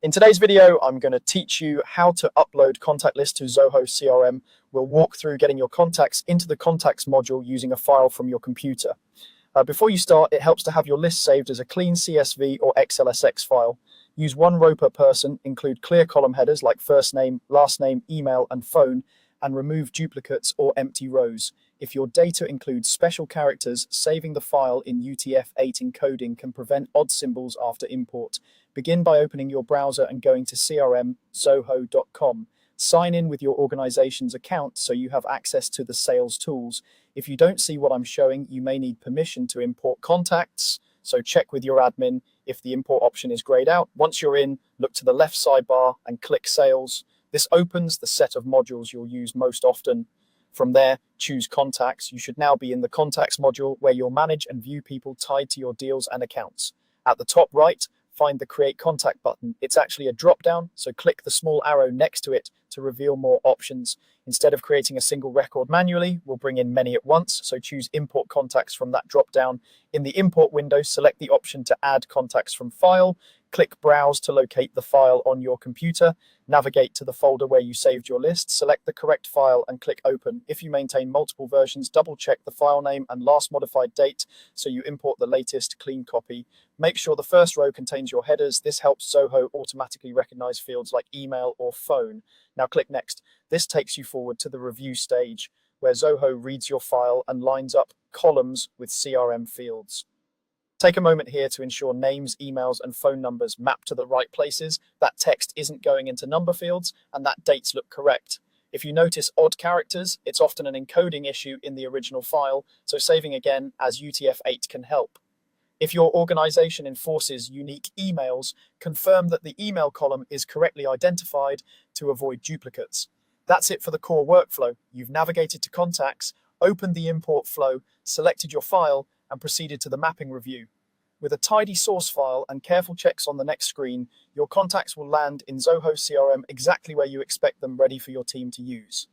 In today's video, I'm going to teach you how to upload contact lists to Zoho CRM. We'll walk through getting your contacts into the contacts module using a file from your computer. Before you start, it helps to have your list saved as a clean CSV or XLSX file. Use one row per person, include clear column headers like first name, last name, email, and phone, and remove duplicates or empty rows. If your data includes special characters, saving the file in UTF-8 encoding can prevent odd symbols after import. Begin by opening your browser and going to crm.zoho.com. Sign in with your organization's account so you have access to the sales tools. If you don't see what I'm showing, you may need permission to import contacts, so check with your admin if the import option is grayed out. Once you're in, look to the left sidebar and click Sales. This opens the set of modules you'll use most often. From there, choose Contacts. You should now be in the Contacts module where you'll manage and view people tied to your deals and accounts. At the top right, find the Create Contact button. It's actually a drop-down, so click the small arrow next to it to reveal more options. Instead of creating a single record manually, we'll bring in many at once, so choose Import Contacts from that drop-down. In the Import window, select the option to add contacts from File. Click Browse to locate the file on your computer. Navigate to the folder where you saved your list, select the correct file and click Open. If you maintain multiple versions, double-check the file name and last modified date so you import the latest clean copy. Make sure the first row contains your headers. This helps Zoho automatically recognize fields like email or phone. Now click Next. This takes you forward to the review stage, where Zoho reads your file and lines up columns with CRM fields. Take a moment here to ensure names, emails, and phone numbers map to the right places, that text isn't going into number fields, and that dates look correct. If you notice odd characters, it's often an encoding issue in the original file, so saving again as UTF-8 can help. If your organization enforces unique emails, confirm that the email column is correctly identified to avoid duplicates. That's it for the core workflow. You've navigated to Contacts, opened the import flow, selected your file, and proceeded to the mapping review. With a tidy source file and careful checks on the next screen, your contacts will land in Zoho CRM exactly where you expect them, ready for your team to use.